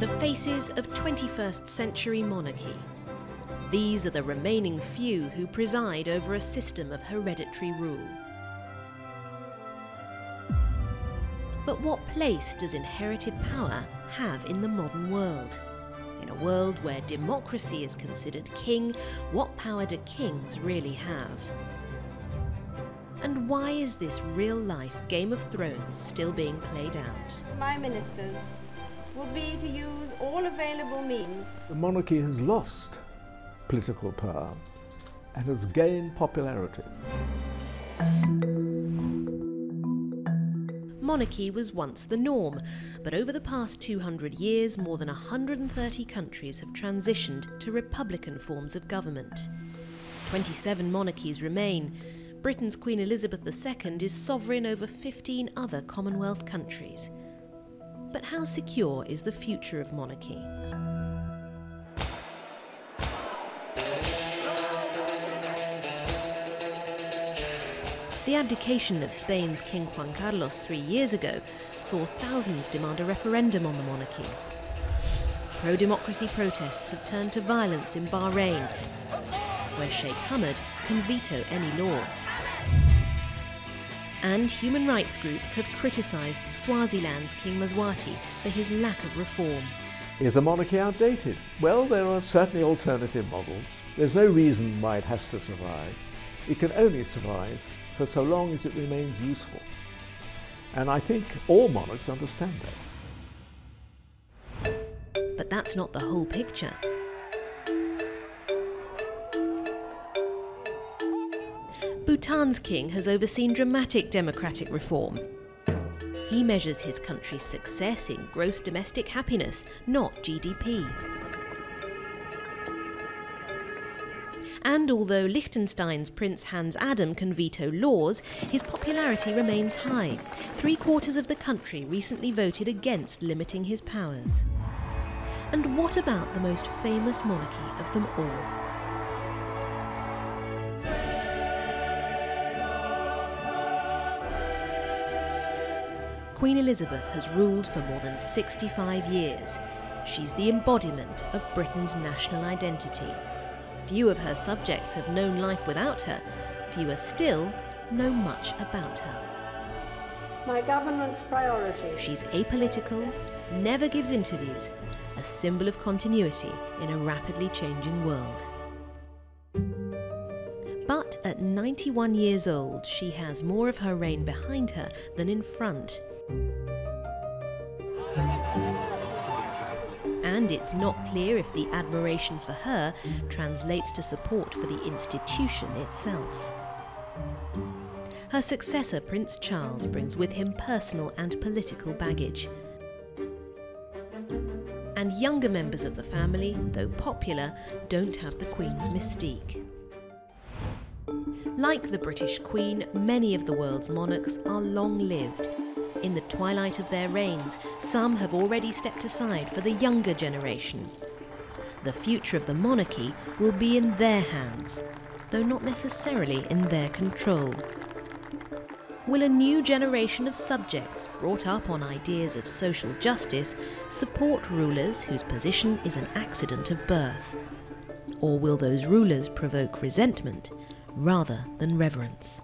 The faces of 21st century monarchy. These are the remaining few who preside over a system of hereditary rule. But what place does inherited power have in the modern world? In a world where democracy is considered king, what power do kings really have? And why is this real-life Game of Thrones still being played out? My ministers will be to use all available means. The monarchy has lost political power and has gained popularity. Monarchy was once the norm, but over the past 200 years, more than 130 countries have transitioned to republican forms of government. 27 monarchies remain. Britain's Queen Elizabeth II is sovereign over 15 other Commonwealth countries. But how secure is the future of monarchy? The abdication of Spain's King Juan Carlos 3 years ago saw thousands demand a referendum on the monarchy. Pro-democracy protests have turned to violence in Bahrain, where Sheikh Hamad can veto any law. And human rights groups have criticised Swaziland's King Mswati for his lack of reform. Is the monarchy outdated? Well, there are certainly alternative models. There's no reason why it has to survive. It can only survive for so long as it remains useful. And I think all monarchs understand that. But that's not the whole picture. Bhutan's king has overseen dramatic democratic reform. He measures his country's success in gross domestic happiness, not GDP. And although Liechtenstein's Prince Hans Adam can veto laws, his popularity remains high. 3/4 of the country recently voted against limiting his powers. And what about the most famous monarchy of them all? Queen Elizabeth has ruled for more than 65 years. She's the embodiment of Britain's national identity. Few of her subjects have known life without her. Fewer still know much about her. My government's priority. She's apolitical, never gives interviews, a symbol of continuity in a rapidly changing world. But at 91 years old, she has more of her reign behind her than in front. And it's not clear if the admiration for her translates to support for the institution itself. Her successor, Prince Charles, brings with him personal and political baggage. And younger members of the family, though popular, don't have the Queen's mystique. Like the British Queen, many of the world's monarchs are long-lived. In the twilight of their reigns, some have already stepped aside for the younger generation. The future of the monarchy will be in their hands, though not necessarily in their control. Will a new generation of subjects brought up on ideas of social justice support rulers whose position is an accident of birth? Or will those rulers provoke resentment rather than reverence?